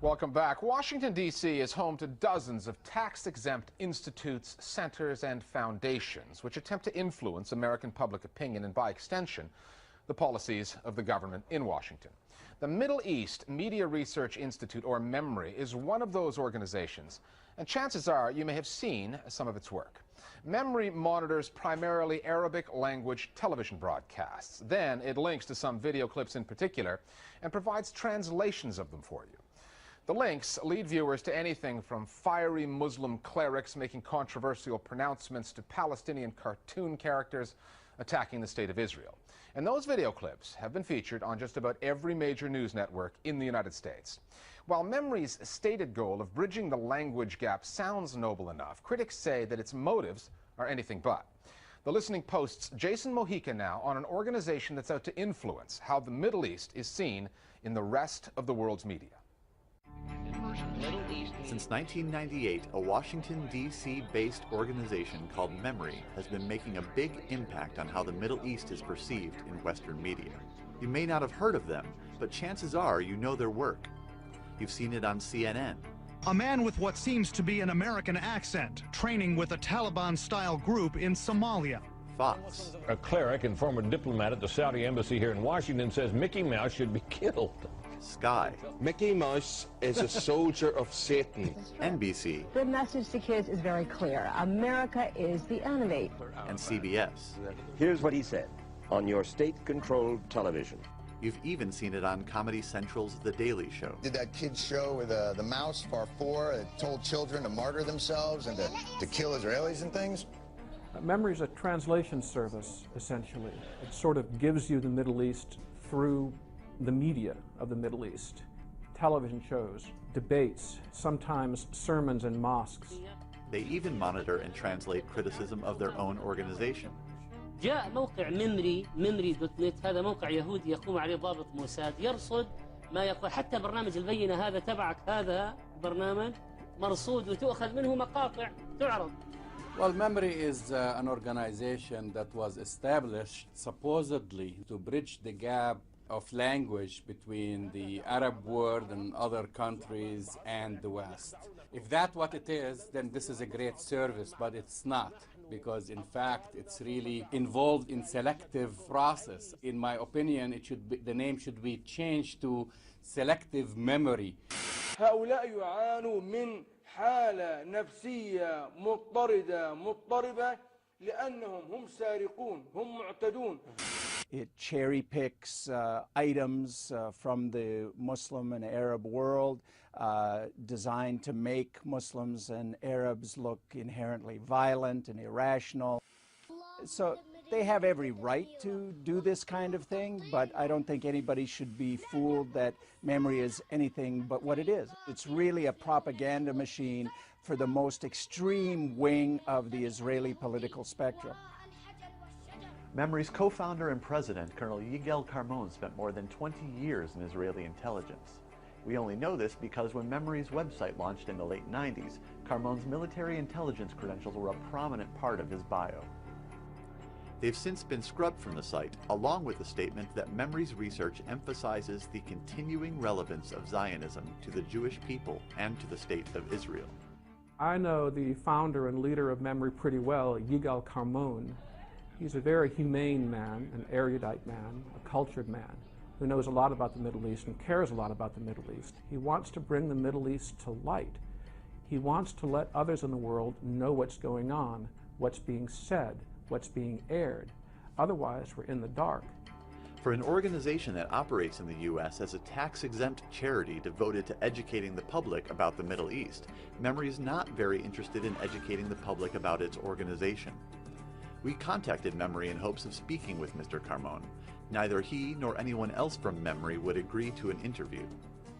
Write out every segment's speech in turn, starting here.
Welcome back. Washington, D.C. is home to dozens of tax-exempt institutes, centers, and foundations which attempt to influence American public opinion and, by extension, the policies of the government in Washington. The Middle East Media Research Institute, or MEMRI, is one of those organizations, and chances are you may have seen some of its work. MEMRI monitors primarily Arabic language television broadcasts. Then it links to some video clips in particular and provides translations of them for you. The links lead viewers to anything from fiery Muslim clerics making controversial pronouncements to Palestinian cartoon characters attacking the state of Israel. And those video clips have been featured on just about every major news network in the United States. While MEMRI's stated goal of bridging the language gap sounds noble enough, critics say that its motives are anything but. The Listening Post's Jason Mojica now on an organization that's out to influence how the Middle East is seen in the rest of the world's media. Since 1998, a Washington, D.C.-based organization called MEMRI has been making a big impact on how the Middle East is perceived in Western media. You may not have heard of them, but chances are you know their work. You've seen it on CNN. A man with what seems to be an American accent, training with a Taliban-style group in Somalia. Fox. A cleric and former diplomat at the Saudi embassy here in Washington says Mickey Mouse should be killed. Sky. Mickey Mouse is a soldier of Satan. NBC. The message to kids is very clear. America is the enemy. And CBS. Here's what he said on your state-controlled television. You've even seen it on Comedy Central's The Daily Show. Did that kid's show with the mouse, Part 4, that told children to martyr themselves and to kill Israelis and things? MEMRI is a translation service, essentially. It sort of gives you the Middle East through the media of the Middle East. Television shows, debates, sometimes sermons in mosques. They even monitor and translate criticism of their own organization. جاء موقع MEMRI.net هذا موقع يهودي يقوم عليه ضابط موساد يرصد ما يقول حتى برنامج البينة هذا تبعك هذا برنامج مرصود وتؤخذ منه مقاطع تعرض. Well, MEMRI is an organization that was established supposedly to bridge the gap of language between the Arab world and other countries and the West. If that's what it is, then this is a great service, but it's not, because in fact it's really involved in selective process. In my opinion, it should be, the name should be changed to selective memory. هؤلاء يعانوا من حالة نفسية مضطربة لأنهم هم سارقون هم معتدون. It cherry picks items from the Muslim and Arab world designed to make Muslims and Arabs look inherently violent and irrational. So they have every right to do this kind of thing, but I don't think anybody should be fooled that MEMRI is anything but what it is. It's really a propaganda machine for the most extreme wing of the Israeli political spectrum. MEMRI's co-founder and president, Colonel Yigal Carmon, spent more than 20 years in Israeli intelligence. We only know this because when MEMRI's website launched in the late 90s, Carmon's military intelligence credentials were a prominent part of his bio. They've since been scrubbed from the site, along with the statement that MEMRI's research emphasizes the continuing relevance of Zionism to the Jewish people and to the state of Israel. I know the founder and leader of MEMRI pretty well, Yigal Carmon. He's a very humane man, an erudite man, a cultured man, who knows a lot about the Middle East and cares a lot about the Middle East. He wants to bring the Middle East to light. He wants to let others in the world know what's going on, what's being said, what's being aired. Otherwise, we're in the dark. For an organization that operates in the U.S. as a tax-exempt charity devoted to educating the public about the Middle East, MEMRI is not very interested in educating the public about its organization. We contacted MEMRI in hopes of speaking with Mr. Carmon. Neither he nor anyone else from MEMRI would agree to an interview.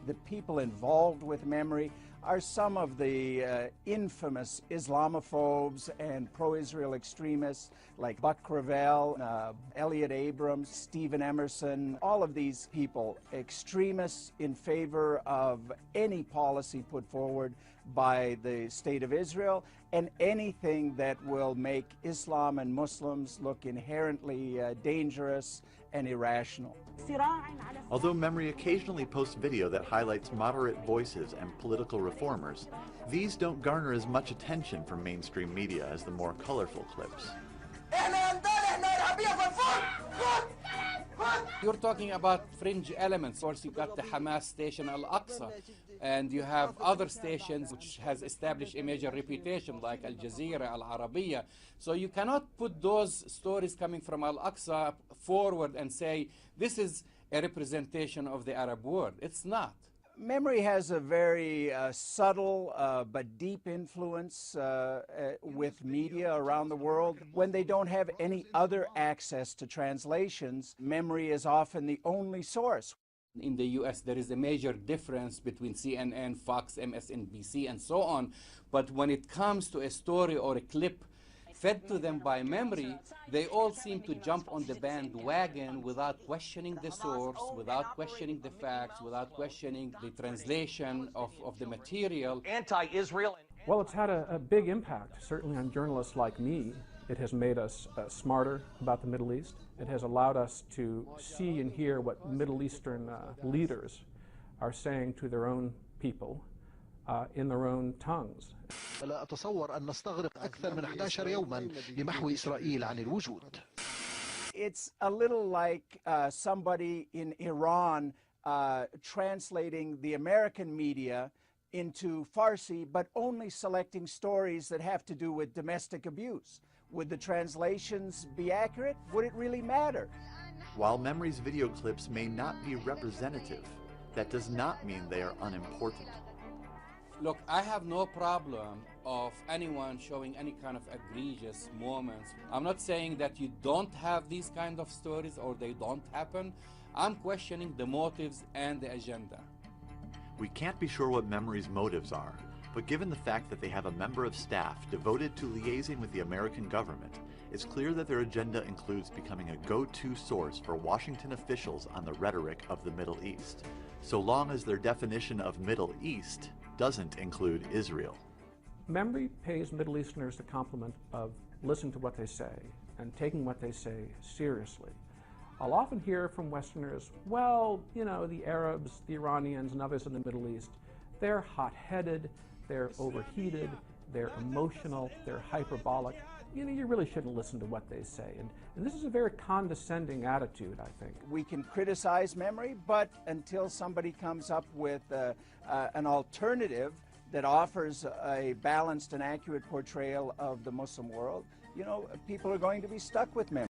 The people involved with MEMRI are some of the infamous Islamophobes and pro-Israel extremists like Buck Revell, Elliot Abrams, Stephen Emerson, all of these people, extremists in favor of any policy put forward by the State of Israel and anything that will make Islam and Muslims look inherently dangerous and irrational. Although MEMRI occasionally posts video that highlights moderate voices and political reformers, these don't garner as much attention from mainstream media as the more colorful clips. You're talking about fringe elements. Of course, you've got the Hamas station Al-Aqsa, and you have other stations which has established a major reputation like Al Jazeera, Al Arabiya. So you cannot put those stories coming from Al-Aqsa forward and say, this is a representation of the Arab world. It's not. MEMRI has a very subtle but deep influence with media around the world. When they don't have any other access to translations, MEMRI is often the only source. In the US, there is a major difference between CNN, Fox, MSNBC, and so on. But when it comes to a story or a clip fed to them by MEMRI, they all seem to jump on the bandwagon without questioning the source, without questioning the facts, without questioning the translation of the material. Anti-Israel. Well, it's had a big impact, certainly on journalists like me. It has made us smarter about the Middle East. It has allowed us to see and hear what Middle Eastern leaders are saying to their own people in their own tongues. لا أتصور أن نستغرق أكثر من 11 يوما لمحو إسرائيل عن الوجود. It's a little like somebody in Iran translating the American media into Farsi, but only selecting stories that have to do with domestic abuse. Would the translations be accurate? Would it really matter? While MEMRI's video clips may not be representative, that does not mean they are unimportant. Look, I have no problem of anyone showing any kind of egregious moments. I'm not saying that you don't have these kind of stories or they don't happen. I'm questioning the motives and the agenda. We can't be sure what MEMRI's motives are, but given the fact that they have a member of staff devoted to liaising with the American government, it's clear that their agenda includes becoming a go-to source for Washington officials on the rhetoric of the Middle East, so long as their definition of Middle East doesn't include Israel. MEMRI pays Middle Easterners the compliment of listening to what they say and taking what they say seriously. I'll often hear from Westerners, well, you know, the Arabs, the Iranians, and others in the Middle East, they're hot-headed, they're overheated, they're emotional, they're hyperbolic. You know, you really shouldn't listen to what they say. And this is a very condescending attitude, I think. We can criticize MEMRI, but until somebody comes up with an alternative that offers a balanced and accurate portrayal of the Muslim world, you know, people are going to be stuck with MEMRI.